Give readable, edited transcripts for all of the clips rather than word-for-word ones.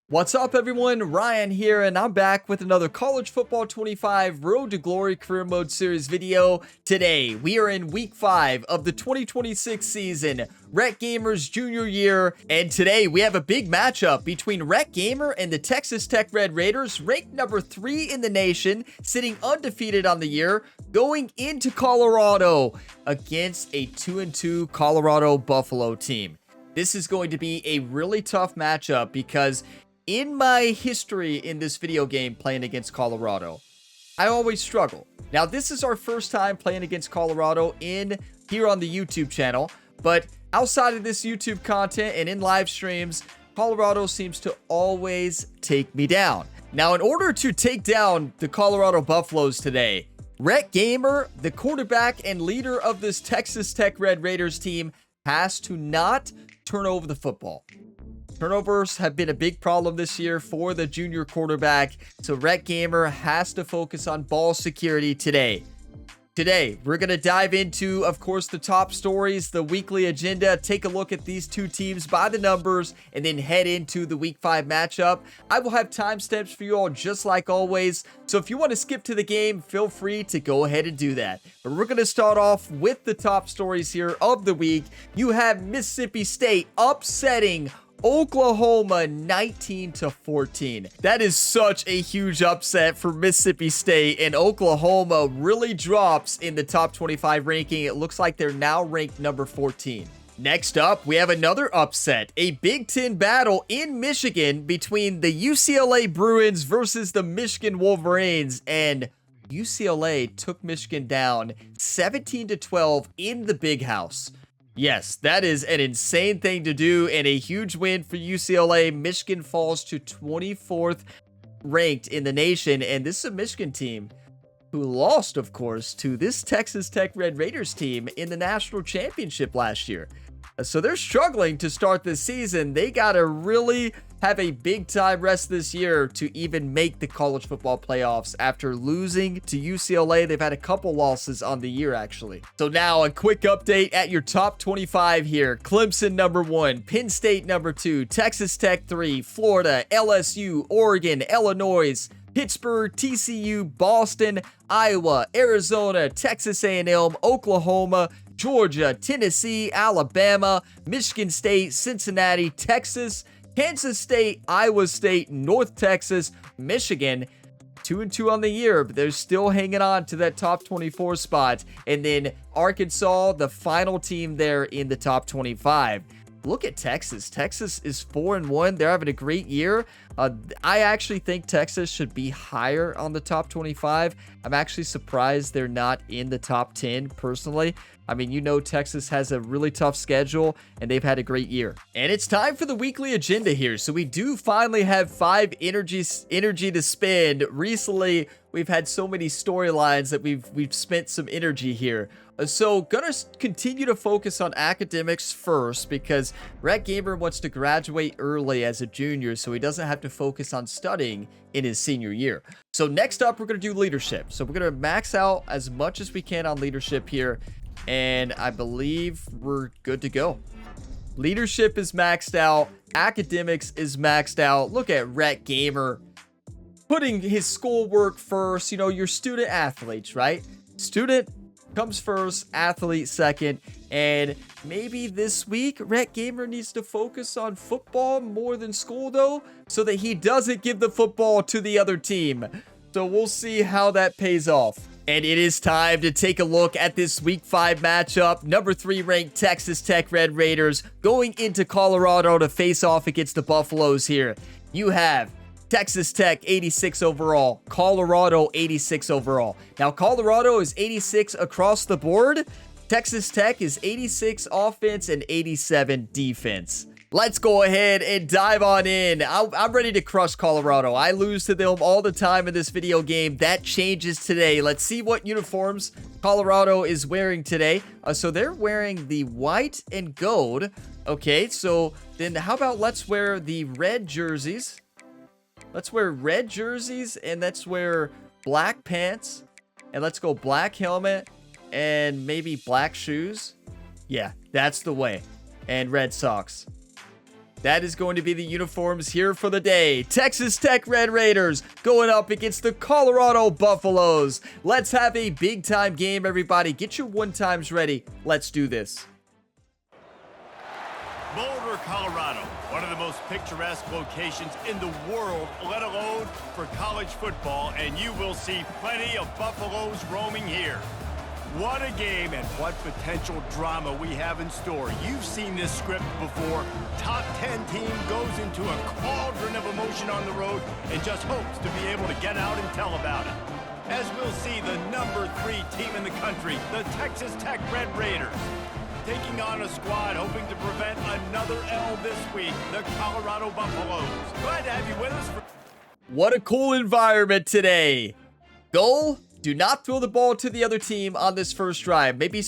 What's up, everyone? Ryan here, and I'm back with another College Football 25 Road to Glory Career Mode Series video. Today, we are in Week 5 of the 2026 season, Rhett Gamer's junior year, and today we have a big matchup between Rhett Gamer and the Texas Tech Red Raiders, ranked number 3 in the nation, sitting undefeated on the year, going into Colorado against a 2-2 Colorado Buffalo team. This is going to be a really tough matchup because in my history in this video game playing against Colorado, I always struggle. Now, this is our first time playing against Colorado here on the YouTube channel, but outside of this YouTube content and in live streams, Colorado seems to always take me down. Now, in order to take down the Colorado Buffaloes today, Rhett Gamer, the quarterback and leader of this Texas Tech Red Raiders team, has to not turn over the football. Turnovers have been a big problem this year for the junior quarterback, so Rhett Gamer has to focus on ball security today. Today, we're going to dive into, of course, the top stories, the weekly agenda, take a look at these two teams by the numbers, and then head into the Week 5 matchup. I will have timestamps for you all just like always, so if you want to skip to the game, feel free to go ahead and do that. But we're going to start off with the top stories here of the week. You have Mississippi State upsetting Oklahoma 19-14. That is such a huge upset for Mississippi State, and Oklahoma really drops in the top 25 ranking. It looks like they're now ranked number 14. Next up, we have another upset, a Big Ten battle in Michigan between the UCLA Bruins versus the Michigan Wolverines, and UCLA took Michigan down 17-12 in the Big House. Yes, that is an insane thing to do and a huge win for UCLA. Michigan falls to 24th ranked in the nation, and this is a Michigan team who lost, of course, to this Texas Tech Red Raiders team in the national championship last year. So they're struggling to start this season. They got to really have a big time rest this year to even make the college football playoffs after losing to UCLA. They've had a couple losses on the year, actually. So now a quick update at your top 25 here. Clemson number 1, Penn State number 2, Texas Tech 3, Florida, LSU, Oregon, Illinois, Pittsburgh, TCU, Boston, Iowa, Arizona, Texas A&M, Oklahoma, Georgia, Tennessee, Alabama, Michigan State, Cincinnati, Texas, Kansas State, Iowa State, North Texas, Michigan. 2-2 on the year, but they're still hanging on to that top 24 spot. And then Arkansas, the final team there in the top 25. Look at Texas. Texas is 4-1. They're having a great year. I actually think Texas should be higher on the top 25. I'm actually surprised they're not in the top 10 personally. I mean, you know, Texas has a really tough schedule and they've had a great year. And it's time for the weekly agenda here. So we do finally have 5 energy to spend. Recently, we've had so many storylines that we've spent some energy here. So gonna continue to focus on academics first because Rhett Gamer wants to graduate early as a junior so he doesn't have to focus on studying in his senior year. So next up, we're gonna do leadership. So we're gonna max out as much as we can on leadership here, and I believe we're good to go. Leadership is maxed out. Academics is maxed out. Look at Rhett Gamer putting his schoolwork first. You know, your student athletes, right? Student comes first, athlete second, and maybe this week Rhett Gamer needs to focus on football more than school though, so that he doesn't give the football to the other team. So we'll see how that pays off. And it is time to take a look at this Week 5 matchup. Number 3 ranked Texas Tech Red Raiders going into Colorado to face off against the Buffaloes here. You have Texas Tech 86 overall, Colorado 86 overall. Now, Colorado is 86 across the board. Texas Tech is 86 offense and 87 defense. Let's go ahead and dive on in. I'm ready to crush Colorado. I lose to them all the time in this video game. That changes today. Let's see what uniforms Colorado is wearing today. So they're wearing the white and gold. Okay, so then how about let's wear the red jerseys. Let's wear red jerseys, and let's wear black pants, and let's go black helmet, and maybe black shoes. Yeah, that's the way. And red socks. That is going to be the uniforms here for the day. Texas Tech Red Raiders going up against the Colorado Buffaloes. Let's have a big-time game, everybody. Get your one-times ready. Let's do this. Boulder, Colorado, one of the most picturesque locations in the world, let alone for college football, and you will see plenty of Buffaloes roaming here. What a game and what potential drama we have in store. You've seen this script before. Top 10 team goes into a cauldron of emotion on the road and just hopes to be able to get out and tell about it. As we'll see the number 3 team in the country, the Texas Tech Red Raiders, taking on a squad hoping to prevent another L this week, the Colorado Buffaloes. Glad to have you with us. What a cool environment today. Goal: do not throw the ball to the other team on this first drive. Maybe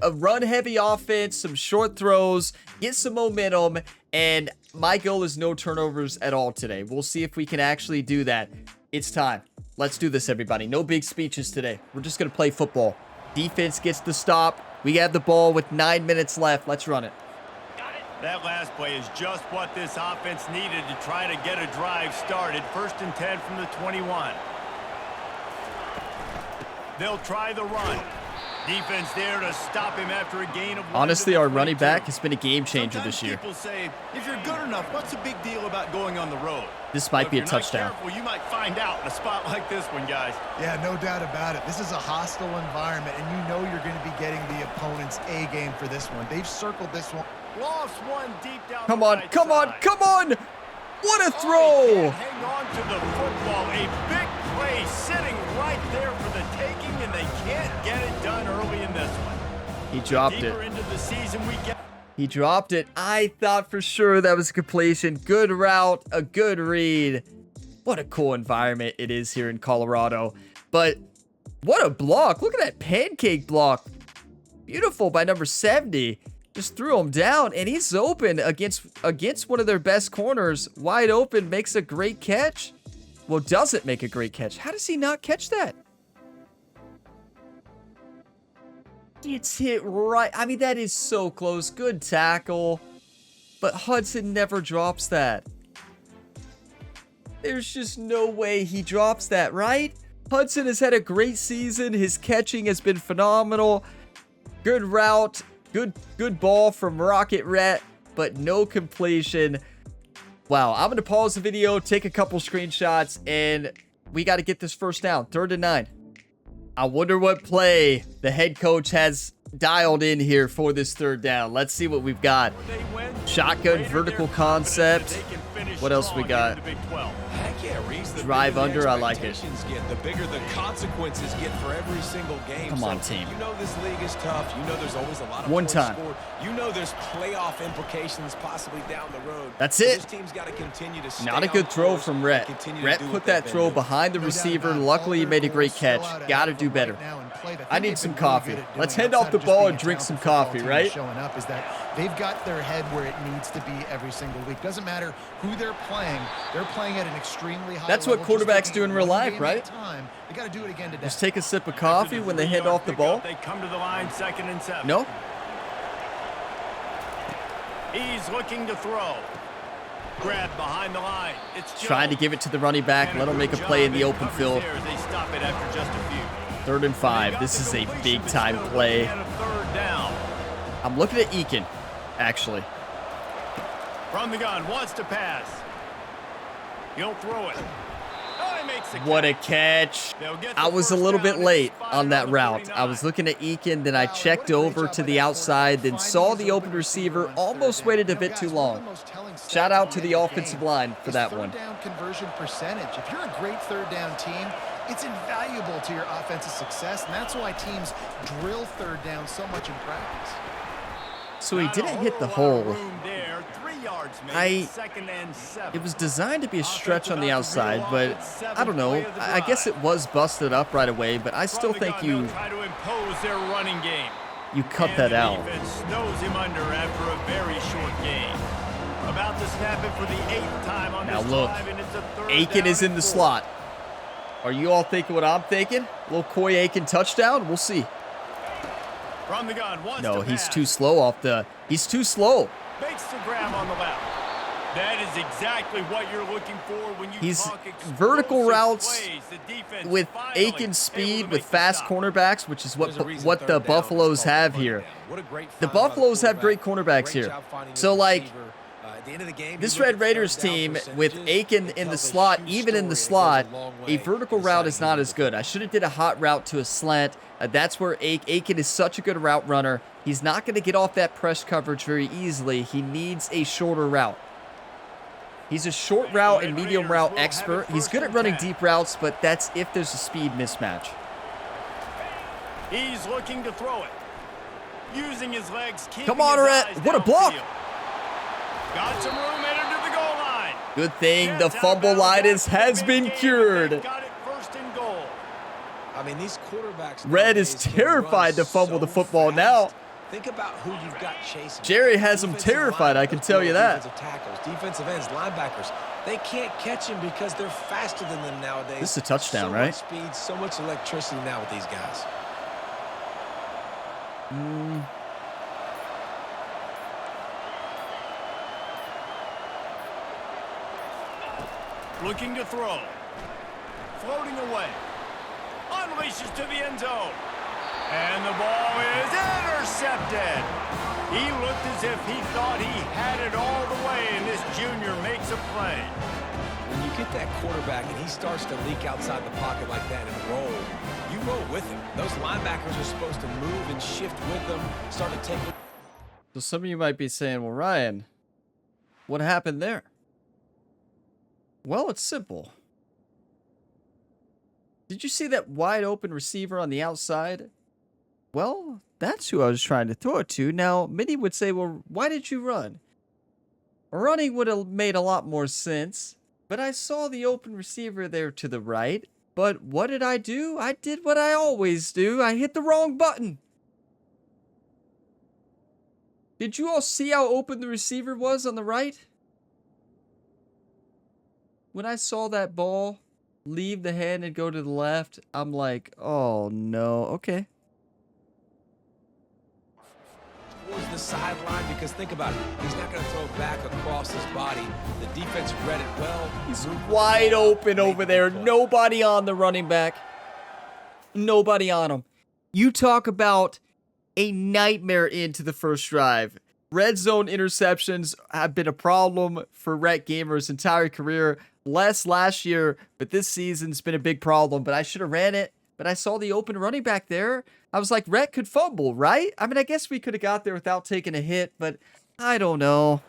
a run-heavy offense, some short throws, get some momentum, and my goal is no turnovers at all today. We'll see if we can actually do that. It's time. Let's do this, everybody. No big speeches today. We're just going to play football. Defense gets the stop. We have the ball with 9 minutes left. Let's run it. That last play is just what this offense needed to try to get a drive started. 1st and 10 from the 21. They'll try the run. Defense there to stop him after a gain of 1. Honestly, our running back has been a game changer this year. People say, if you're good enough, what's the big deal about going on the road? This might be a touchdown. Well, you might find out in a spot like this one, guys. Yeah, no doubt about it. This is a hostile environment, and you know you're going to be getting the opponent's A game for this one. They've circled this one. Lost one deep down. Come on, come on, come on! What a throw! Hang on to the football. A big play sitting right there for the taking, and they can't get it done early in this one. He dropped it. Into the season we get. He dropped it. I thought for sure that was a completion. Good route, a good read. What a cool environment it is here in Colorado. But what a block. Look at that pancake block. Beautiful by number 70. Just threw him down, and he's open against one of their best corners. Wide open, makes a great catch. Well, doesn't make a great catch. How does he not catch that? It's hit right. I mean, that is so close. Good tackle. But Hudson never drops that. There's just no way he drops that, right? Hudson has had a great season. His catching has been phenomenal. Good route. Good ball from Rocket Rat, but no completion. Wow, I'm going to pause the video, take a couple screenshots, and we got to get this first down. 3rd and 9. I wonder what play the head coach has dialed in here for this 3rd down. Let's see what we've got. Shotgun vertical concept. What else we got? Drive under, I like it. The bigger the consequences get for every single game. Come on, team. You know this league is tough. You know there's always a lot of one time. scored. You know there's playoff implications possibly down the road. That's it. This team's got to continue to stay Not a good throw from Rhett. Rhett put that throw behind the receiver. Luckily, he made a great catch. Got to do better. I need some coffee. Let's hand off the ball and drink some coffee, right? Showing up is that they've got their head where it needs to be every single week. Doesn't matter who they're playing. They're playing at an extremely high That's level. what quarterbacks do in real life, right? They got to do it again today. Just take a sip of coffee when they hand off the ball. They come to the line 2nd and 7. No. He's looking to throw. Grab behind the line. It's trying to give it to the running back. Let him make a play in the open field. They stop it after just a few. 3rd and 5. This is a big time play. I'm looking at Eakin, actually. From the gun, wants to pass. He'll throw it. Oh, he makes the catch. What a catch. I was a little bit late on that route. I was looking at Eakin, then I checked over to the outside, then saw the open receiver, almost waited a bit too long. Shout out to the offensive line for that one. Down conversion percentage. If you're a great 3rd down team, it's invaluable to your offensive success, and that's why teams drill 3rd down so much in practice. So he didn't hit the hole. It was designed to be a stretch on the outside, but I don't know. I guess it was busted up right away, but I still think you cut that out. Snows him under after a very short game. About to snap it for the 8th time on now look, Aiken is in the slot. Are you all thinking what I'm thinking? Little Coy Aiken touchdown? We'll see. From the gun, no, he's too slow off the. He's too slow. Makes the grab on the left. That is exactly what you're looking for when you He's talk vertical explosive routes plays. The defense with finally Aiken's speed, able to with make the fast stop. cornerbacks, which is There's a reason what third the down is Buffaloes called have third here. down. What a great The find by the Buffaloes have great quarterback. cornerbacks Great here. job finding So, his like, receiver. At the end of the game, this you look Red at Raiders third down team with percentages, Aiken it in the tells a slot, huge even in the story, and it slot, goes a long a way vertical in route deciding is who not to as good. I should have did a hot route to a slant. That's where Aiken is such a good route runner. He's not going to get off that press coverage very easily. He needs a shorter route. He's a short route and medium route expert. He's good at running deep routes, but that's if there's a speed mismatch. He's looking to throw it. Using his legs, Come on, Rhett. What a block. Got some room, entered to the goal line. Good thing the fumble line has been cured. Got it first and goal. I mean, these quarterbacks. Red is nowadays can terrified run to fumble the so football fast. now. Think about who you've got chasing. Jerry has him Defensive terrified, I can linemen, tell you that. Defensive tackles, defensive ends, linebackers. They can't catch him because they're faster than them nowadays. This is a touchdown, so right? Much speed, so much electricity now with these guys. Looking to throw. Floating away. Unleashes to the end zone. And the ball is intercepted. He looked as if he thought he had it all the way, and this junior makes a play. When you get that quarterback and he starts to leak outside the pocket like that and roll, you roll with him. Those linebackers are supposed to move and shift with them, start to take. So some of you might be saying, well, Ryan, what happened there? Well, it's simple. Did you see that wide open receiver on the outside? Well, that's who I was trying to throw it to. Now, many would say, well, why did you run? Running would have made a lot more sense, but I saw the open receiver there to the right. But what did I do? I did what I always do. I hit the wrong button. Did you all see how open the receiver was on the right? When I saw that ball leave the hand and go to the left, I'm like, oh no, okay. Towards the sideline, because think about it, he's not going to throw back across his body. The defense read it well. He's wide open over there. Nobody on the running back. Nobody on him. You talk about a nightmare into the first drive. Red zone interceptions have been a problem for Rhett Gamer's entire career. Less last year, but this season's been a big problem. But I should have ran it. But I saw the open running back there. I was like, Rhett could fumble, right? I mean, I guess we could have got there without taking a hit, but I don't know.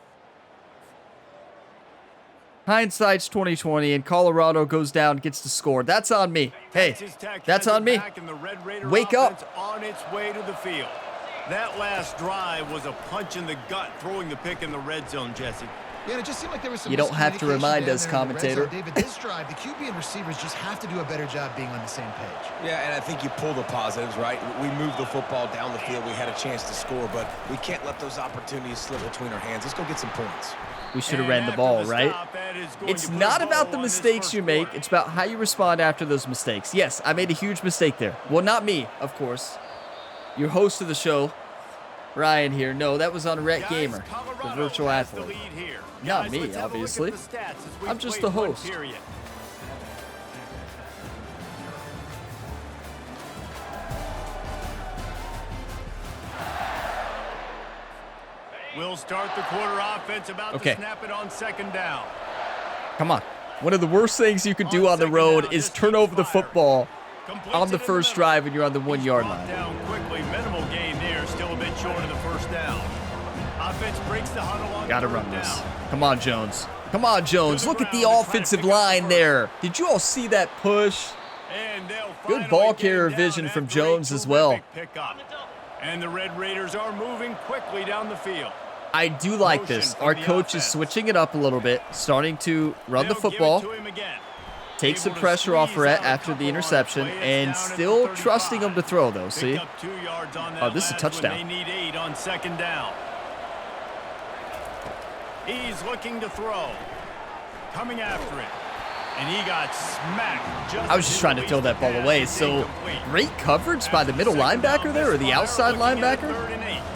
Hindsight's 2020, and Colorado goes down, gets the score. That's on me. Hey, that's on me. Wake up. On its way to the field. That last drive was a punch in the gut, throwing the pick in the red zone, Jesse. Yeah, it just seemed like there was some You don't have to miscommunication remind down us, there in the red commentator. zone. David, this drive, the QB and receivers just have to do a better job being on the same page. Yeah, and I think you pull the positives, right? We moved the football down the field. We had a chance to score, but we can't let those opportunities slip between our hands. Let's go get some points. We should have ran the ball, right? It's not about the mistakes you make. It's about how you respond after those mistakes. Yes, I made a huge mistake there. Well, not me, of course. Your host of the show, Ryan here. No, that was on Rhett Gamer, the virtual athlete. Not me, obviously. I'm just the host. We'll start the quarter offense about to snap it on second down. Come on. One of the worst things you could do on the road is turn over the football on the first drive when you're on the 1 yard line. Down quickly, minimal gain there, still a bit short of the first down. Offense breaks the huddle on Gotta run this. Come on, Jones. Come on, Jones. Look at the offensive line there. Did you all see that push? Good ball carrier vision from Jones as well. And the Red Raiders are moving quickly down the field. I do like this. Our coach is switching it up a little bit, starting to run the football, take some pressure off Rhett after the interception, and still trusting him to throw, though. See? Oh, this is a touchdown. They need 8 on second down. He's looking to throw. Coming after it. And he got smacked. I was just trying to throw that ball away. So, great coverage by the middle linebacker there, or the outside linebacker.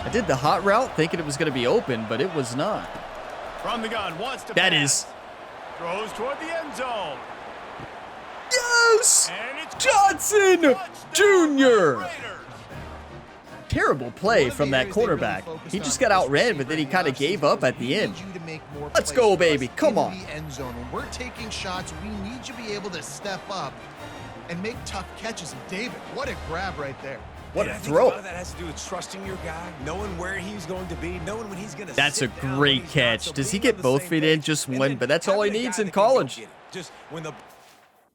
I did the hot route thinking it was going to be open, but it was not. From the gun, wants to That pass. is. Throws toward the end zone. Yes! And it's Johnson touchdown, Jr. Raiders. Terrible play from that quarterback. He just got outran, but then he kind of gave up at the end. Let's go, baby. Come on. When we're taking shots, we need you to be able to step up and make tough catches. And David, what a grab right there. What a I think throw. a lot of that has to do with trusting your guy, knowing where he's going to be, knowing when he's going to That's a sit down, when great he's not. catch. So Does he being get on the both same feet in? page, Just and one, then but that's all he having a needs guy in that can go college. get it. Just when the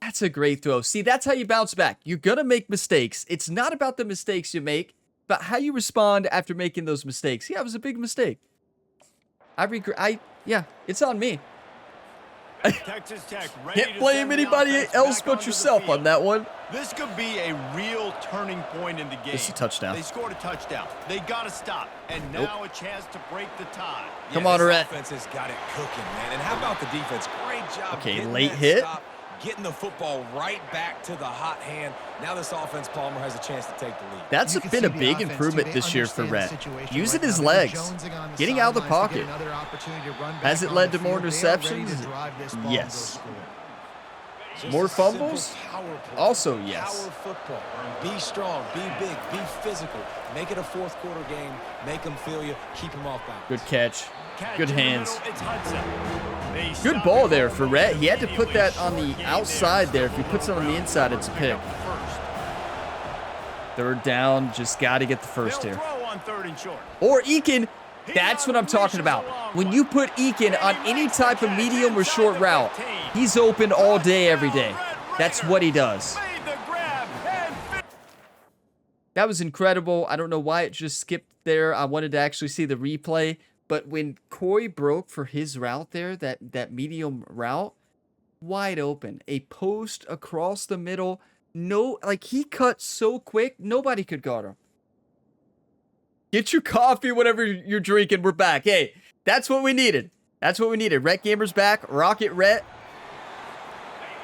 That's a great throw. See, that's how you bounce back. You're going to make mistakes. It's not about the mistakes you make, but how you respond after making those mistakes. Yeah, it was a big mistake. Yeah, it's on me. Texas Tech ready Can't to blame send the anybody offense else back but onto the yourself field. on that one. This could be a real turning point in the game. This is a touchdown. They scored a touchdown. They got to stop. And now a chance to break the tie. Come on, this Rhett. offense has got it cooking, man. And how about the defense? Great job. Okay, getting late that hit. Stop, getting the football right back to the hot hand. Now this offense, Palmer, has a chance to take the lead. That's You can been see a the big offense, improvement too. They this year for understand the Rhett. situation Using right his now. They're legs, jonesing on the getting out of the sidelines to get pocket. another opportunity to run Has back it on led the to more field. They are ready to interceptions? drive this ball and go Yes. score. Just More a simple fumbles? power play. Also, yes. Power football. Be strong, be big, be physical. Make it a fourth quarter game. Make them feel you. Keep them off balance. Good catch. Catch Good in the hands. middle, it's Hudson. They Good stop ball it there over for Rhett. He had to put immediately. that on the Short gain outside there. If he So puts it on the around inside, it's a to pick. pick up the first. Third down, just got to get the first They'll here. throw on third and short. Or Eakin. That's what I'm talking about. When you put Eakin on any type of medium or short route, he's open all day, every day. That's what he does. Made the grab and That was incredible. I don't know why it just skipped there. I wanted to actually see the replay. But when Corey broke for his route there, that medium route, wide open. A post across the middle. No, like he cut so quick, nobody could guard him. Get your coffee, whatever you're drinking. We're back. Hey, that's what we needed. That's what we needed. Rhett Gamer's back. Rocket Rhett.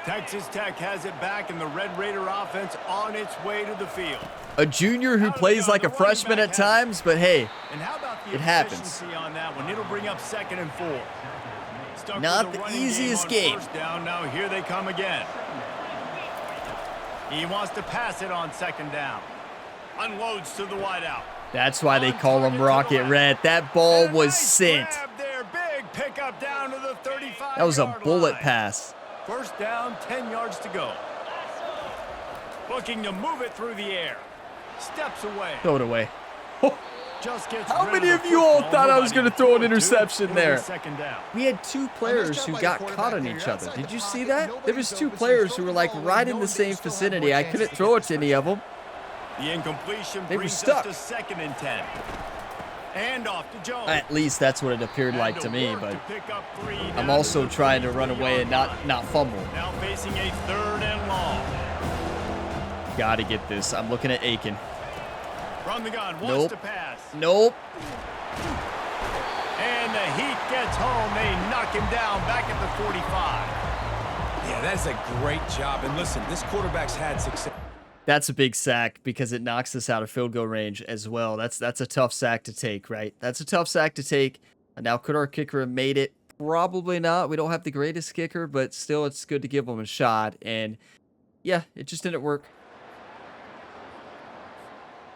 Texas Tech has it back, and the Red Raider offense on its way to the field. A junior who plays like a freshman at times, but hey, And how about the It happens. efficiency on that one? It'll bring up 2nd and 4. Stuck Not with the running easiest game. game. On first down. Now here they come again. He wants to pass it on 2nd down. Unloads to the wideout. that's why they call him Rocket Rhett. That ball And a was nice sent. grab there. Big pickup down to the 35. That was a bullet pass. First down, 10 yards to go. Looking to move it through the air. Steps away. Throw it away. Just gets How rid many of of the you all football. thought I was Nobody going to throw an to interception It'll be there? 2nd down. We had two players who got caught on each other. Did you see that? There was two players who were like right in the same vicinity. I couldn't throw it to any of them. The incompletion They were brings stuck. us to 2nd and 10. And off to Jones. At least that's what it appeared like to me, work but to pick up 3 I'm down also to the trying to run away and 33-yard line. not fumble. Now facing a 3rd and long. Gotta get this. I'm looking at Aiken. From the gun, wants Nope. to pass. Nope. And the Heat gets home. They knock him down back at the 45. Yeah, that's a great job. And listen, this quarterback's had success. That's a big sack because it knocks us out of field goal range as well. That's a tough sack to take, right? That's a tough sack to take. Now, could our kicker have made it? Probably not. We don't have the greatest kicker, but still, it's good to give him a shot. And yeah, it just didn't work.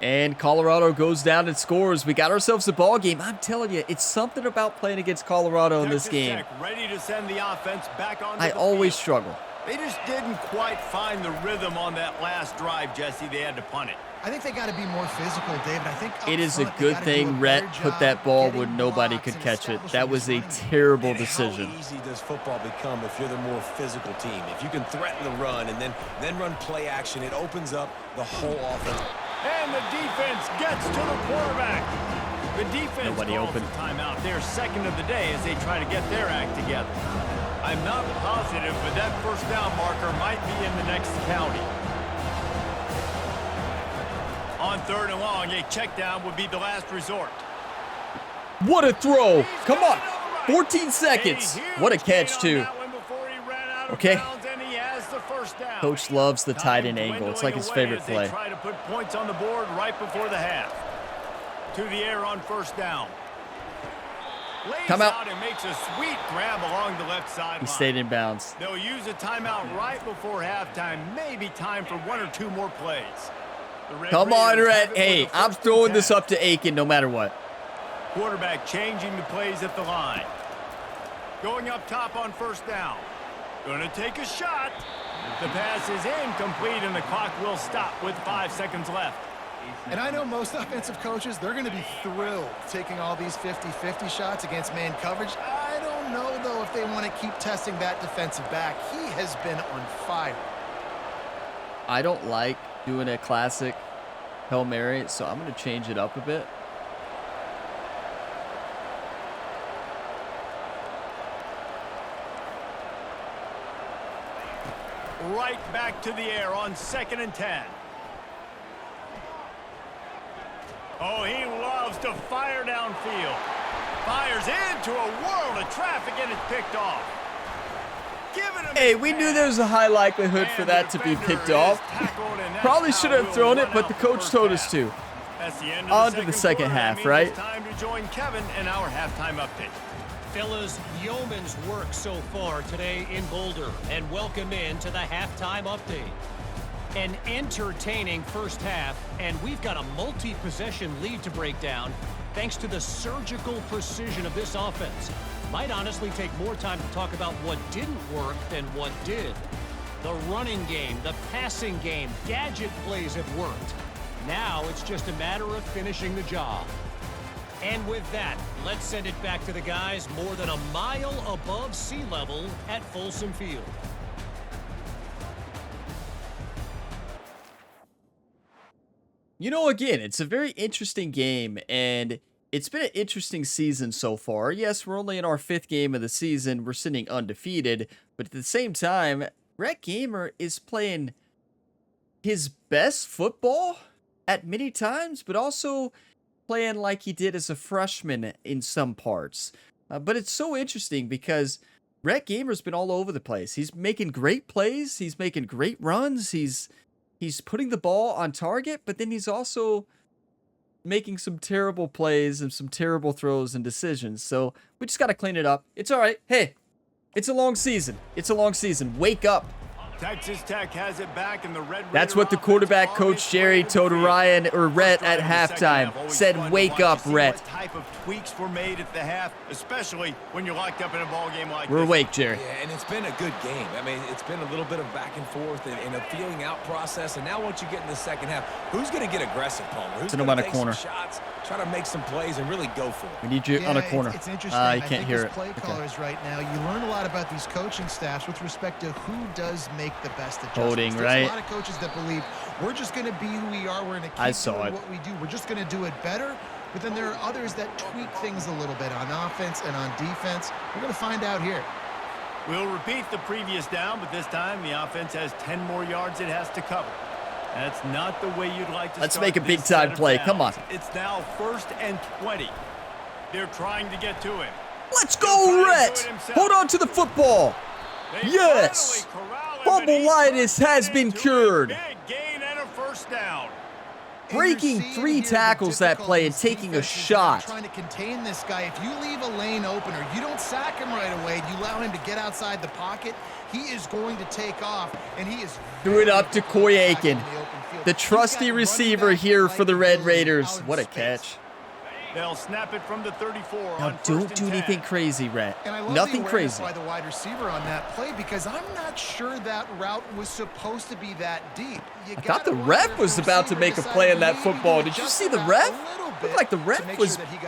And Colorado goes down and scores. We got ourselves a ball game. I'm telling you, it's something about playing against Colorado in this Texas game. Tech ready to send the offense back on. I always struggle. They just didn't quite find the rhythm on that last drive, Jesse. They had to punt it. I think they got to be more physical, David. I think up It is a front, they good gotta do a thing better Rhett put job that ball getting where nobody blocks could and catch it. establishing That was his a running. terrible And decision. How easy does football become if you're the more physical team? If you can threaten the run and then run play action, it opens up the whole offense. And the defense gets to the quarterback. The defense Nobody calls open. the timeout. They're 2nd of the day as they try to get their act together. I'm not positive, but that first down marker might be in the next county. On 3rd and long, a check down would be the last resort. What a throw. He's Come got on. it all right. 14 seconds. A huge What a gain catch, on too. that one before he ran out of Okay. bounds, and he has the first down. Coach loves the tight end Time angle. It's like his dwindling favorite away as they play. Try to put points on the board right before the half. To the air on 1st down. Lays Come out. out and makes a sweet grab along the left sideline. He stayed in bounds. They'll use a timeout right before halftime. Maybe time for 1 or 2 more plays. Come on, Raiders Red. have it Hey, with the I'm first throwing and this 10. up to Aiken no matter what. Quarterback changing the plays at the line. Going up top on first down. Gonna take a shot. The pass is incomplete and the clock will stop with 5 seconds left. And I know most offensive coaches, they're going to be thrilled taking all these 50-50 shots against man coverage. I don't know, though, if they want to keep testing that defensive back. He has been on fire. I don't like doing a classic Hail Mary, so I'm going to change it up a bit. Right back to the air on 2nd and 10. Oh, he loves to fire downfield. Fires into a world of traffic and it's picked off. Giving him Hey, his we knew pass. there was a high likelihood for And that the to be defender picked is off. tackled, and that's Probably how should have we'll thrown run it, but out the the coach first told us half. to. That's the end of On the to the second quarter. That half, means right? It's time to join Kevin in our halftime update. Fellas, yeoman's work so far today in Boulder, and welcome in to the halftime update. An entertaining first half, and we've got a multi-possession lead to break down thanks to the surgical precision of this offense. Might honestly take more time to talk about what didn't work than what did. The running game, the passing game, gadget plays have worked. Now it's just a matter of finishing the job. And with that, let's send it back to the guys more than a mile above sea level at Folsom Field. You know, again, it's a very interesting game, and it's been an interesting season so far. Yes, we're only in our 5th game of the season. We're sitting undefeated, but at the same time, Rhett Gamer is playing his best football at many times, but also playing like he did as a freshman in some parts. But it's so interesting because Rhett Gamer's been all over the place. He's making great plays. He's making great runs. He's putting the ball on target, but then he's also making some terrible plays and some terrible throws and decisions. So we just got to clean it up. It's all right. Hey, it's a long season. It's a long season. Wake up. Texas Tech has it back in the Red That's Raider what the offense quarterback on coach its Jerry way to the told field. Ryan or Rhett First at drive of the second halftime. half, always Said, fun to wake watch up, to see Rhett. What type of tweaks were made at the half, especially when you're locked up in a ball game like We're this. awake, Jerry. Yeah, and it's been a good game. I mean, it's been a little bit of back and forth and a feeling out process. And now once you get in the second half, who's going to get aggressive, Palmer? Who's Put him going on to a take corner. some shots, try to make some plays, and really go for it? We need you on a Yeah, corner. It's interesting. You I can't think hear as it. play Okay. callers right now, you learn a lot about these coaching staffs with respect to who does make the best adjustments. Holding, There's right? a lot of coaches that believe we're just going to be who we are. We're going to I keep saw doing it. what we do. We're just going to do it better. But then there are others that tweak things a little bit on offense and on defense. We're going to find out here. We'll repeat the previous down, but this time the offense has 10 more yards it has to cover. That's not the way you'd like to Let's start make a this big-time set of play. downs. Come on. It's now 1st and 20. They're trying to get to him. Let's He'll try go, to do Rhett. it himself. Hold on to the football. They Yes. finally corral him, and he Bubble-litis turns has it been into a cured. Big gain and a first down. And Breaking you're seeing 3 here the tackles that play and difficulties taking a defenses have shot. Trying to contain this guy. If you leave a lane open or you don't sack him right away, you allow him to get outside the pocket, he is going to take off, and he is Threw it up to very Coy good Aiken, in the open field. the He's trusty got receiver running back here for the Red likability Raiders. out in What a space. catch. They'll snap it from the 34 Now, on don't 1st do and anything 10. crazy, Rhett. And I love Nothing the awareness crazy. by the wide receiver on that play because I'm not sure that route was supposed to be that deep. I thought the ref was about to make a play on that football. Did you see the ref? Looked like the ref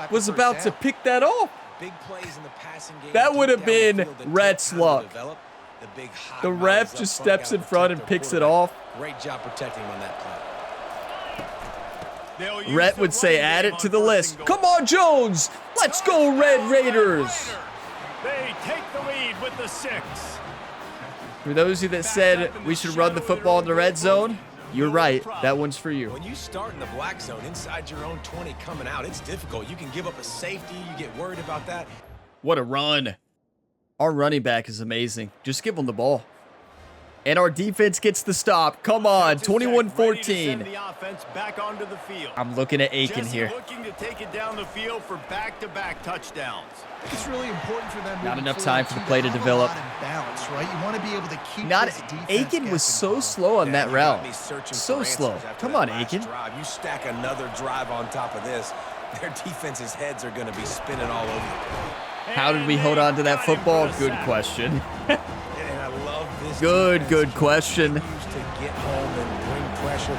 was about to pick that off. Big plays in the passing game. That would have deep down the been field that take Rhett's time to luck. develop. The big high The miles ref up just front, steps gotta in front protect and their picks it quarterback. off. Great job protecting him on that play. They'll use Rhett the would say running add game it to on the 1st list. and goal. Come on, Jones. Let's go, Red Raiders. They take the lead with the 6. For those of you that said we should run the football in the red zone, you're right. That one's for you. When you start in the black zone inside your own 20 coming out, it's difficult. You can give up a safety. You get worried about that. What a run. Our running back is amazing. Just give him the ball. And our defense gets the stop. Come on, 21-14. I'm looking at Aiken here. Looking to take it down the field for back-to-back touchdowns. It's really important for them. Not enough time for the play to develop. Balance, right? You want to be able to keep Aiken was so slow on that route. So slow. Come on, Aiken. You stack another drive on top of this, their defense's heads are going to be spinning all over. How did we hold on to that football? Good question. And I love this. Good question. To get home and bring pressure.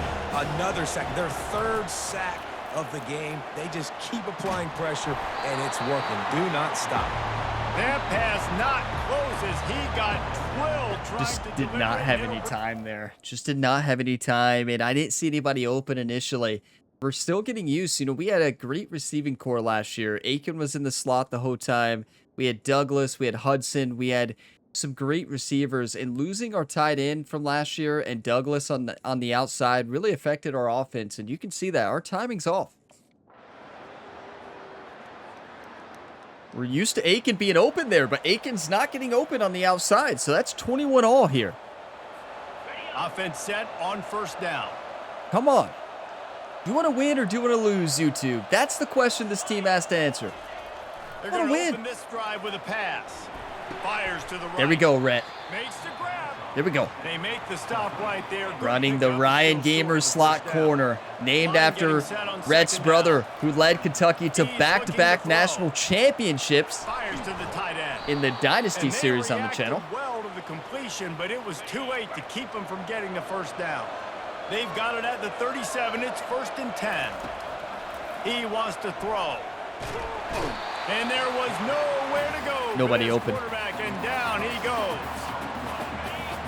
Another sack, their third sack of the game. They just keep applying pressure, and it's working. Do not stop. That pass not close as he got drilled trying Just to did not have any time there. Just did not have any time, and I didn't see anybody open initially. We're still getting used. You know, we had a great receiving core last year. Aiken was in the slot the whole time. We had Douglas. We had Hudson. We had some great receivers, and losing our tight end from last year and Douglas on the outside really affected our offense, and you can see that our timing's off. We're used to Aiken being open there, but Aiken's not getting open on the outside, so that's 21 all here. Offense set on first down. Come on. Do you want to win or do you want to lose, YouTube? That's the question this team has to answer. They're going to win. Open this drive with a pass. Fires to the right. There we go, Rhett. Makes the grab. There we go. They make the stop right there. Running the Ryan Gamer slot corner, named after Rhett's brother, who led Kentucky to back-to-back national championships in the Dynasty series on the channel. Well to the completion, but it was too late to keep them from getting the first down. They've got it at the 37. It's 1st and 10. He wants to throw. And there was nowhere to go. Nobody open. And down he goes.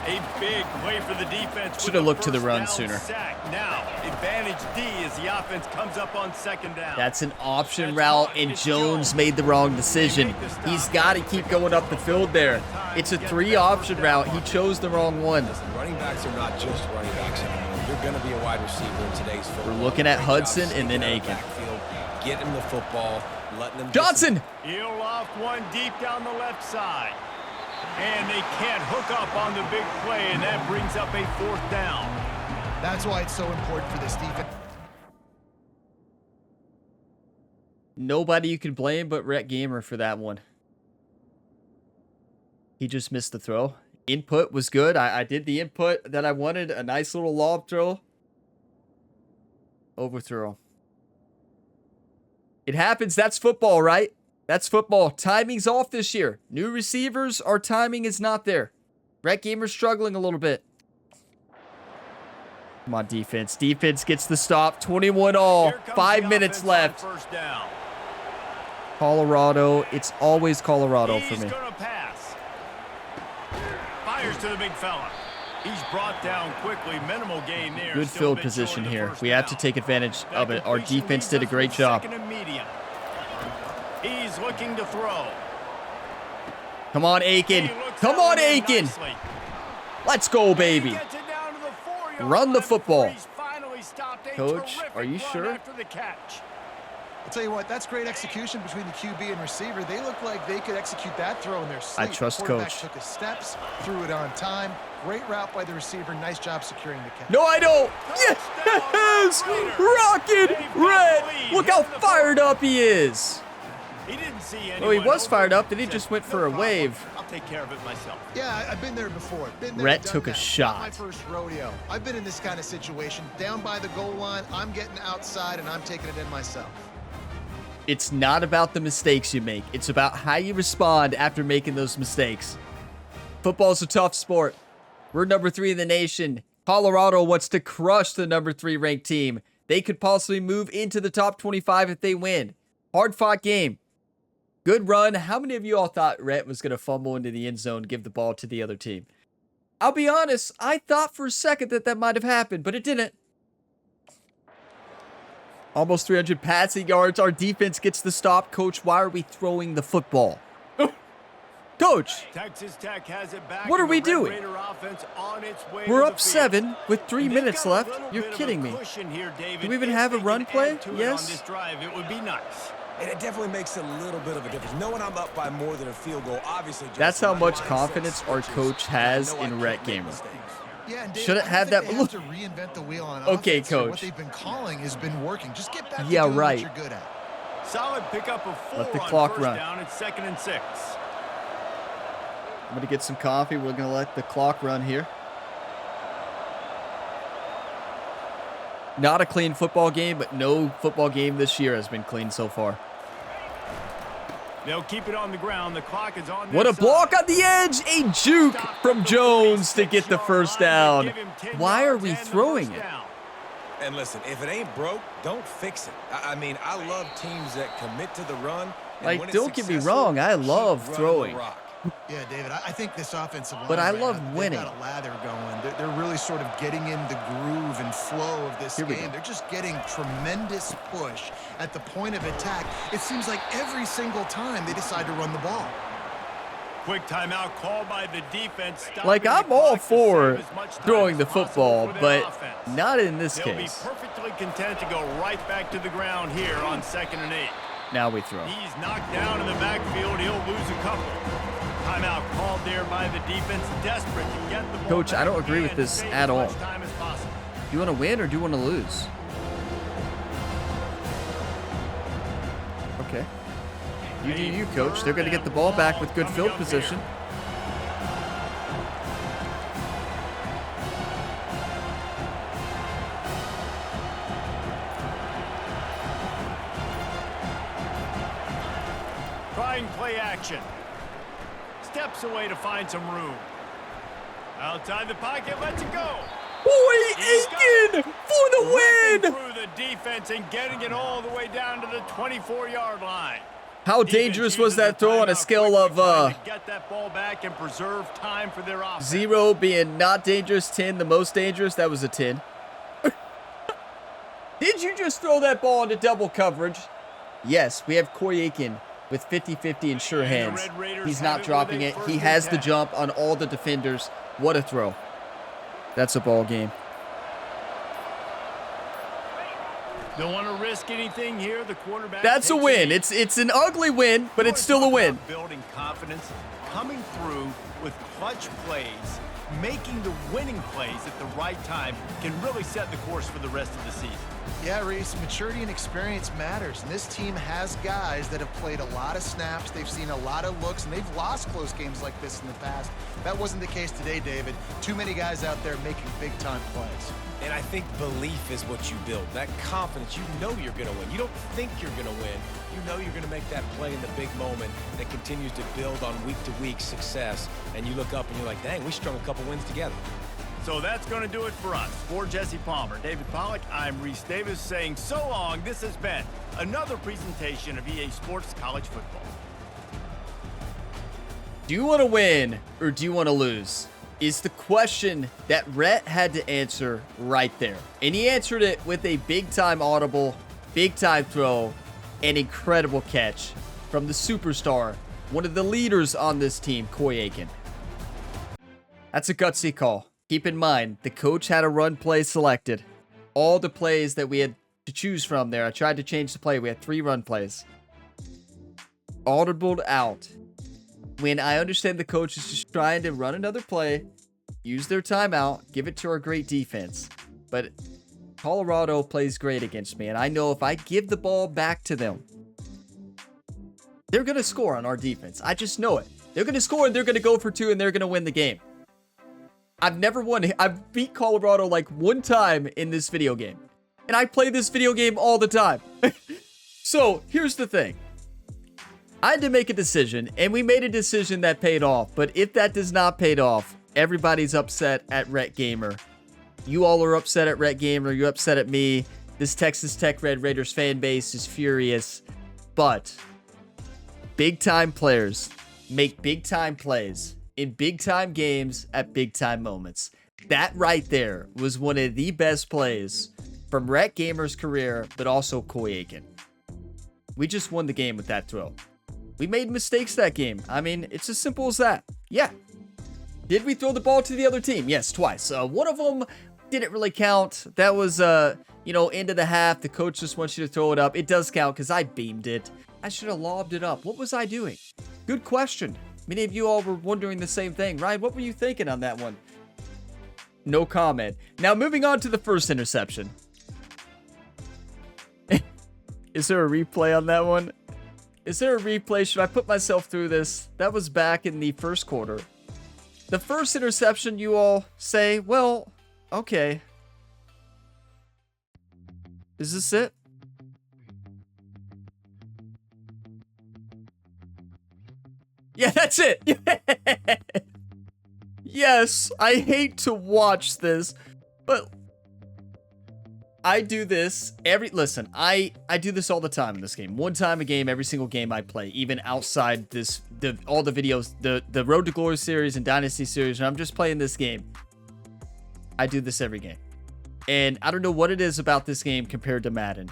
A big play for the defense. Should have looked to the run sooner. Sack. Now, advantage D as the offense comes up on 2nd down. That's an option route, and Jones made the wrong decision. He's got to keep going up the field there. It's a 3-option route. He chose the wrong one. Running backs are not just running backs anymore. You're going to be a wide receiver in today's football. We're looking at Hudson and then Aiken. Get him the football. Letting him Johnson! He'll loft one deep down the left side. And they can't hook up on the big play, and that brings up a 4th down. That's why it's so important for this defense. Nobody you can blame but Rhett Gamer for that one. He just missed the throw. Input was good. I did the input that I wanted. A nice little lob throw. Overthrow. It happens. That's football, right? That's football. Timing's off this year. New receivers, our timing is not there. Rhett Gamer's struggling a little bit. Come on, defense. Defense gets the stop. 21 all. 5 minutes left. First down. Colorado. It's always Colorado for me. He's gonna pass. Fires to the big fella. He's brought down quickly. Minimal gain there. Good field position here. We have to take advantage of it. Our defense did a great job. He's looking to throw. Come on, Aiken. Come on, Aiken. Let's go, baby. Run the football. Coach, are you sure? I'll tell you what, that's great execution between the QB and receiver. They look like they could execute that throw in their sleep. I trust Quarterback Coach. Took his steps, threw it on time. Great route by the receiver. Nice job securing the catch. No, I don't. Yes! Rocket Red. Look how fired up he is. He didn't see Oh, he was fired up, then he just went for a wave. I'll take care of it myself. Yeah, I've been there before. Been there, Rhett done took a that. shot. Not my first rodeo. I've been in this kind of situation. Down by the goal line, I'm getting outside and I'm taking it in myself. It's not about the mistakes you make. It's about how you respond after making those mistakes. Football's a tough sport. We're number 3 in the nation. Colorado wants to crush the number 3 ranked team. They could possibly move into the top 25 if they win. Hard-fought game. Good run. How many of you all thought Rhett was going to fumble into the end zone, give the ball to the other team? I'll be honest, I thought for a second that might have happened, but it didn't. Almost 300 passing yards. Our defense gets the stop. Coach, why are we throwing the football? Coach, Texas Tech has it back. what are we doing? We're up 7 7 with 3 minutes left. You're kidding me. Do we even have a run play? Yes. It would be nice. And it definitely makes a little bit of a difference. Knowing I'm up by more than a field goal, obviously. That's how much confidence our coach has in Rhett Gamer. Yeah, and Dave, Shouldn't I don't have think that. they Look. have to reinvent the wheel on Okay, offense here. What coach. they've been calling has been working. Just get back to Yeah, doing right. what you're good at. Solid pickup of 4 Let the on clock first run. down at 2nd and 6. I'm going to get some coffee. We're going to let the clock run here. Not a clean football game, but no football game this year has been clean so far. They'll keep it on the ground. The clock is on. What a block on the edge. A juke from Jones to get the first down. Why are we throwing it? And listen, if it ain't broke, don't fix it. I mean, I love teams that commit to the run. And Like, when it's don't get me successful, wrong, I keep love running the throwing. rock. Yeah, David, I think this offensive line But I right love now, winning. They've got a lather going. They're really sort of getting in the groove and flow of this Here we game. go. They're just getting tremendous push at the point of attack. It seems like every single time they decide to run the ball. Quick timeout called by the defense. Like, stopping I'm the all clock to for save as much time throwing as the possible football, for their but offense. not in this They'll case. be perfectly content to go right back to the ground here on 2nd and 8. Now we throw. He's knocked down in the backfield. He'll lose a couple. Timeout called there by the defense, desperate to get the ball. Coach, I back don't agree with and this save at as all. much time as possible. Do you want to win or do you want to lose? Okay. You do you, coach. They're going to get the ball back with good field position. Trying play action. Steps away to find some room. Outside the pocket, lets it go. Boy, Aiken for the Ripping win! through the defense and getting it all the way down to the 24-yard line. How Defense dangerous was uses that the throw on a timeout scale quickly of trying to get that ball back and preserve time for their offense. 0 being not dangerous, 10 the most dangerous? That was a 10. Did you just throw that ball into double coverage? Yes, we have Corey Aiken with 50-50 and sure And the hands. Red Raiders He's have not it dropping with it. a He first has and the 10. jump on all the defenders. What a throw. That's a ball game. Don't want to risk anything here. The quarterback. That's a takes win. it. It's an ugly win, but it's still a win. Building confidence, coming through with clutch plays, making the winning plays at the right time can really set the course for the rest of the season. Yeah, Reese, maturity and experience matters, and this team has guys that have played a lot of snaps, they've seen a lot of looks, and they've lost close games like this in the past. That wasn't the case today, David. Too many guys out there making big-time plays. And I think belief is what you build. That confidence, you know you're going to win. You don't think you're going to win. You know you're going to make that play in the big moment that continues to build on week-to-week success. And you look up and you're like, dang, we strung a couple wins together. So that's going to do it for us. For Jesse Palmer, David Pollack, I'm Reese Davis saying so long. This has been another presentation of EA Sports College Football. Do you want to win or do you want to lose? Is the question that Rhett had to answer right there. And he answered it with a big-time audible, big-time throw, and incredible catch from the superstar, one of the leaders on this team, Corey Aiken. That's a gutsy call. Keep in mind, the coach had a run play selected. All the plays that we had to choose from there, I tried to change the play. We had 3 run plays. Audibled out. When I understand the coach is just trying to run another play, use their timeout, give it to our great defense. But Colorado plays great against me, and I know if I give the ball back to them, they're going to score on our defense. I just know it. They're going to score, and they're going to go for 2, and they're going to win the game. I've never won. I've beat Colorado like 1 time in this video game. And I play this video game all the time. So, here's the thing. I had to make a decision, and we made a decision that paid off. But if that does not pay off, everybody's upset at Rhett Gamer. You all are upset at Rhett Gamer. You're upset at me. This Texas Tech Red Raiders fan base is furious. But big-time players make big-time plays in big-time games at big-time moments. That right there was one of the best plays from Rhett Gamer's career, but also Corey Aiken. We just won the game with that throw. We made mistakes that game. I mean, it's as simple as that. Yeah. Did we throw the ball to the other team? Yes, twice. One of them didn't really count. That was, end of the half. The coach just wants you to throw it up. It does count because I beamed it. I should have lobbed it up. What was I doing? Good question. Many of you all were wondering the same thing. Ryan, what were you thinking on that one? No comment. Now, moving on to the first interception. Is there a replay on that one? Is there a replay? Should I put myself through this? That was back in the first quarter. The first interception, you all say, well, okay. Is this it? Yeah, that's it. Yes, I hate to watch this, but I do this listen, I do this all the time in this game. One time a game, every single game I play, even outside this, all the videos, the Road to Glory series and Dynasty series, and I'm just playing this game. I do this every game. And I don't know what it is about this game compared to Madden.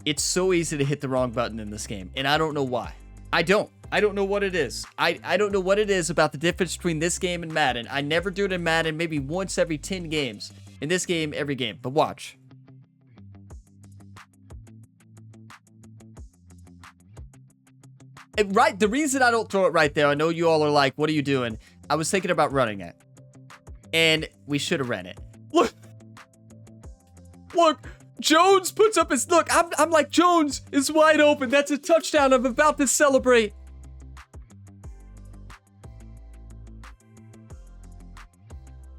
It's so easy to hit the wrong button in this game, and I don't know why. I don't know what it is. I don't know what it is about the difference between this game and Madden. I never do it in Madden, maybe once every 10 games. In this game, every game. But watch. And the reason I don't throw it right there, I know you all are like, what are you doing? I was thinking about running it. And we should have ran it. Look, Jones puts up his, look, I'm like, Jones is wide open. That's a touchdown. I'm about to celebrate.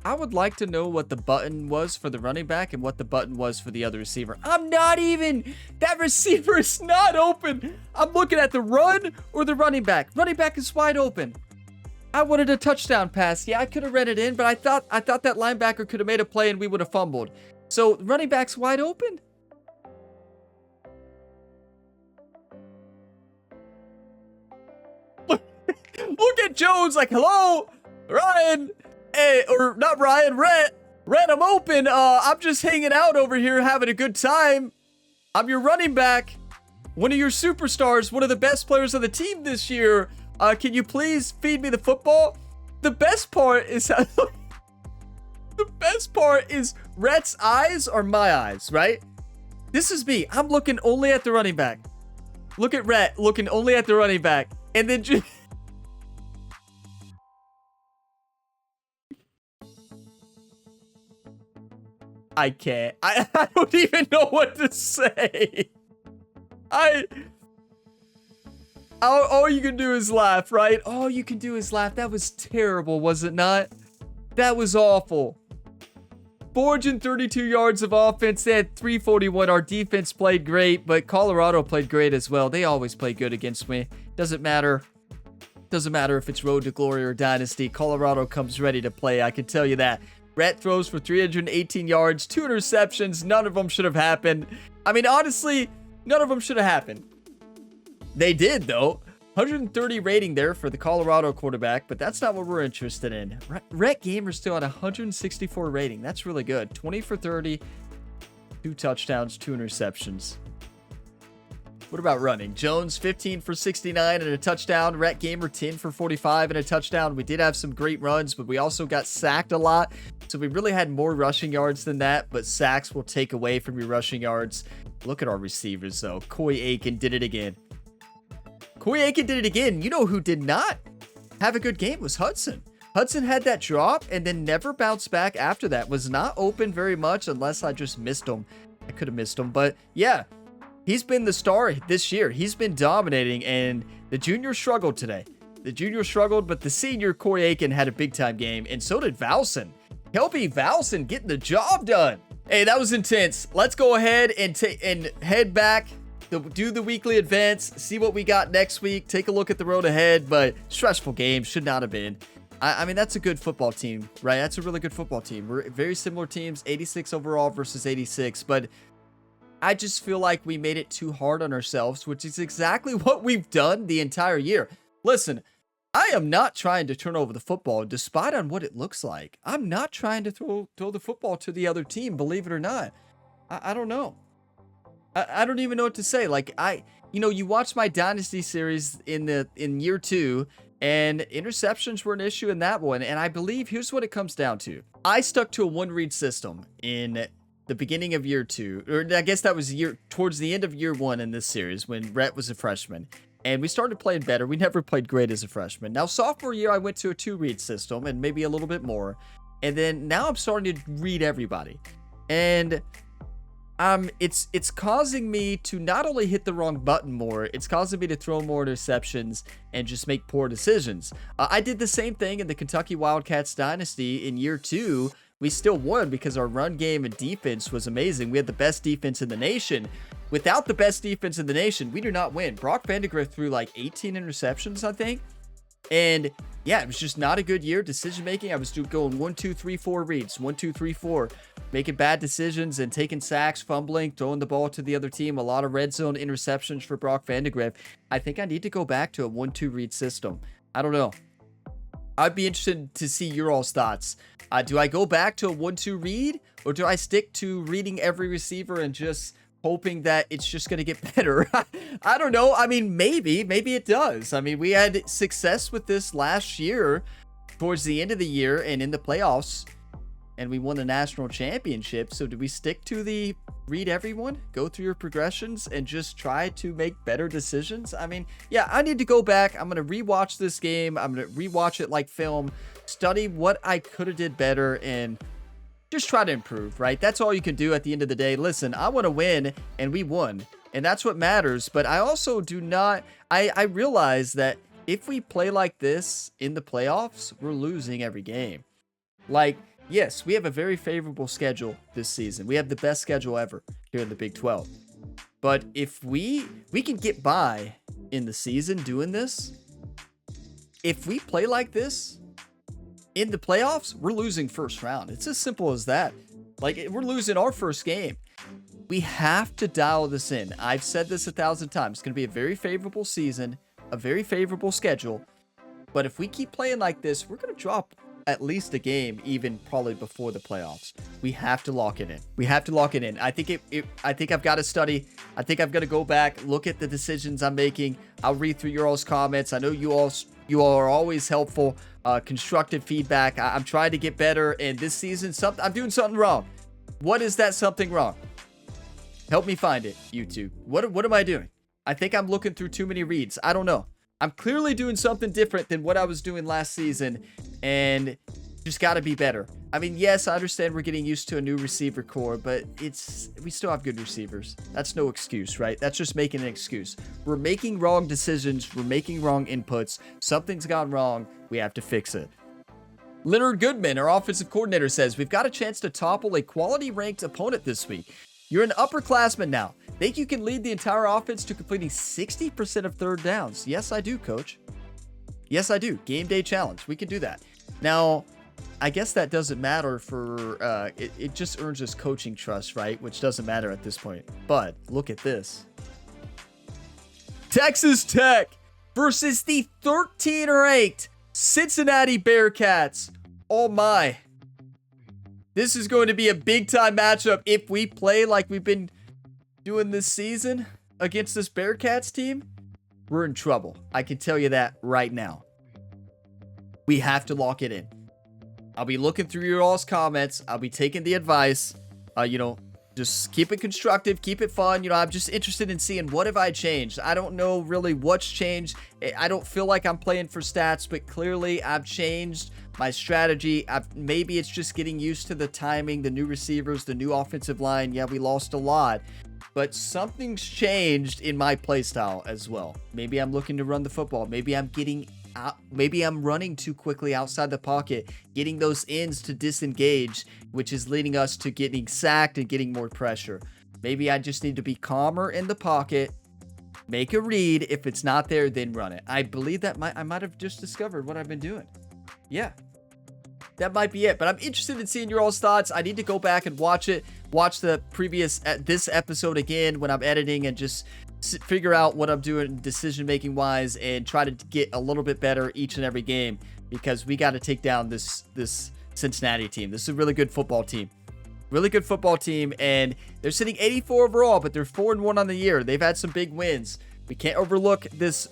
I would like to know what the button was for the running back and what the button was for the other receiver. I'm not even, that receiver is not open. I'm looking at the run or the running back. Running back is wide open. I wanted a touchdown pass. Yeah, I could have read it in, but I thought that linebacker could have made a play and we would have fumbled. So running back's wide open. Look at Jones like, hello, Ryan. Hey, or not Ryan, Rhett, I'm open. I'm just hanging out over here having a good time. I'm your running back. One of your superstars, one of the best players on the team this year. Can you please feed me the football? The best part is the best part is Rhett's eyes are my eyes, right? This is me. I'm looking only at the running back. Look at Rhett looking only at the running back. And then I can't. I don't even know what to say. All you can do is laugh, right? All you can do is laugh. That was terrible, was it not? That was awful. 432 yards of offense. They had 341. Our defense played great, but Colorado played great as well. They always play good against me. Doesn't matter. Doesn't matter if it's Road to Glory or Dynasty. Colorado comes ready to play. I can tell you that. Rhett throws for 318 yards, 2 interceptions. None of them should have happened. I mean, honestly, none of them should have happened. They did, though. 130 rating there for the Colorado quarterback, but that's not what we're interested in. Rhett Gamer still at 164 rating. That's really good. 20 for 30, 2 touchdowns, 2 interceptions. What about running? Jones, 15 for 69 and a touchdown. Rhett Gamer, 10 for 45 and a touchdown. We did have some great runs, but we also got sacked a lot. So we really had more rushing yards than that, but sacks will take away from your rushing yards. Look at our receivers, though. Coy Aiken did it again. Coy Aiken did it again. You know who did not have a good game was Hudson. Hudson had that drop and then never bounced back after that. Was not open very much unless I just missed him. I could have missed him, but yeah. He's been the star this year. He's been dominating, and the junior struggled today. The junior struggled, but the senior, Coy Aiken, had a big-time game, and so did Valson. Kelby Valson getting the job done. Hey, that was intense. Let's go ahead and head back, do the weekly events, see what we got next week, take a look at the road ahead, but stressful game, should not have been. I mean, that's a good football team, right? That's a really good football team. We're very similar teams, 86 overall versus 86, but I just feel like we made it too hard on ourselves, which is exactly what we've done the entire year. Listen, I am not trying to turn over the football, despite on what it looks like. I'm not trying to throw the football to the other team, believe it or not. I don't know. I don't even know what to say. Like, you watch my Dynasty series in year 2, and interceptions were an issue in that one. And I believe here's what it comes down to. I stuck to a one-read system in the beginning of year 2, or I guess that was towards the end of year 1 in this series when Rhett was a freshman, and we started playing better. We never played great as a freshman. Now, sophomore year, I went to a 2-read system and maybe a little bit more, And then now I'm starting to read everybody. And it's causing me to not only hit the wrong button more, it's causing me to throw more interceptions and just make poor decisions. I did the same thing in the Kentucky Wildcats dynasty in year 2. We still won because our run game and defense was amazing. We had the best defense in the nation. Without the best defense in the nation, we do not win. Brock Vandegrift threw like 18 interceptions, I think. And yeah, it was just not a good year. Decision making, I was going 1, 2, 3, 4 reads, 1, 2, 3, 4, making bad decisions and taking sacks, fumbling, throwing the ball to the other team. A lot of red zone interceptions for Brock Vandegrift. I think I need to go back to a 1-2 read system. I don't know. I'd be interested to see your all's thoughts. Do I go back to a 1-2 read, or do I stick to reading every receiver and just hoping that it's just going to get better? I don't know. I mean, maybe it does. I mean, we had success with this last year towards the end of the year and in the playoffs, and we won the national championship. So do we stick to the read everyone, go through your progressions, and just try to make better decisions? I mean, yeah, I need to go back. I'm going to rewatch this game. I'm going to rewatch it like film, study what I could have did better, and just try to improve, right? That's all you can do at the end of the day. Listen, I want to win, and we won, and that's what matters. But I also do not, I realize that if we play like this in the playoffs, we're losing every game. Like, yes, we have a very favorable schedule this season. We have the best schedule ever here in the Big 12. But if we can get by in the season doing this, if we play like this in the playoffs, we're losing first round. It's as simple as that. Like, we're losing our first game. We have to dial this in. I've said this 1,000 times. It's going to be a very favorable season, a very favorable schedule. But if we keep playing like this, we're going to drop at least a game, even probably before the playoffs. We have to lock it in. We have to lock it in. I think I think I've got to study. I think I've got to go back, look at the decisions I'm making. I'll read through your all's comments. I know you all are always helpful. Constructive feedback. I'm trying to get better, and this season, I'm doing something wrong. What is that something wrong? Help me find it, YouTube. What am I doing? I think I'm looking through too many reads. I don't know. I'm clearly doing something different than what I was doing last season, and just got to be better. I mean, yes, I understand we're getting used to a new receiver core, but we still have good receivers. That's no excuse, right? That's just making an excuse. We're making wrong decisions. We're making wrong inputs. Something's gone wrong. We have to fix it. Leonard Goodman, our offensive coordinator, says, we've got a chance to topple a quality ranked opponent this week. You're an upperclassman now. Think you can lead the entire offense to completing 60% of third downs? Yes, I do, coach. Yes, I do. Game day challenge. We can do that. Now, I guess that doesn't matter for, it just earns us coaching trust, right? Which doesn't matter at this point. But look at this. Texas Tech versus the 13th-ranked Cincinnati Bearcats. Oh my. This is going to be a big-time matchup if we play like we've been doing this season against this Bearcats team. We're in trouble. I can tell you that right now. We have to lock it in. I'll be looking through your all's comments. I'll be taking the advice. Just keep it constructive, keep it fun. I'm just interested in seeing what have I changed. I don't know really what's changed. I don't feel like I'm playing for stats, but clearly I've changed my strategy. Maybe it's just getting used to the timing, the new receivers, the new offensive line. Yeah, we lost a lot, but something's changed in my play style as well. Maybe I'm looking to run the football. Maybe I'm getting out. Maybe I'm running too quickly outside the pocket, getting those ends to disengage, which is leading us to getting sacked and getting more pressure. Maybe I just need to be calmer in the pocket, make a read. If it's not there, then run it. I believe that I might have just discovered what I've been doing. Yeah, that might be it. But I'm interested in seeing your all's thoughts. I need to go back and watch the previous, this episode again when I'm editing, and just figure out what I'm doing decision making wise, and try to get a little bit better each and every game, because we got to take down this Cincinnati team. This is a really good football team. Really good football team, and they're sitting 84 overall, but they're 4-1 on the year. They've had some big wins. We can't overlook this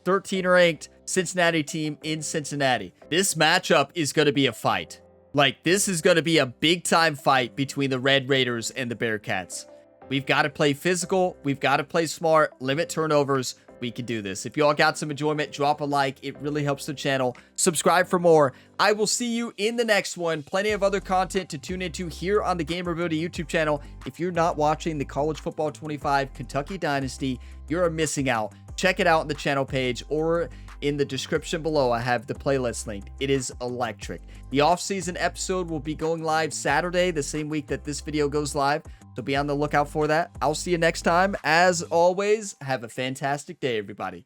13th-ranked Cincinnati team in Cincinnati. This matchup is going to be a fight. Like, this is going to be a big-time fight between the Red Raiders and the Bearcats. We've got to play physical. We've got to play smart, limit turnovers, we can do this. If you all got some enjoyment, drop a like. It really helps the channel. Subscribe for more. I will see you in the next one. Plenty of other content to tune into here on the Gamerability YouTube channel. If you're not watching the College Football 25 Kentucky Dynasty, you're missing out. Check it out on the channel page or in the description below. I have the playlist linked. It is electric. The off-season episode will be going live Saturday, the same week that this video goes live. So be on the lookout for that. I'll see you next time. As always, have a fantastic day, everybody.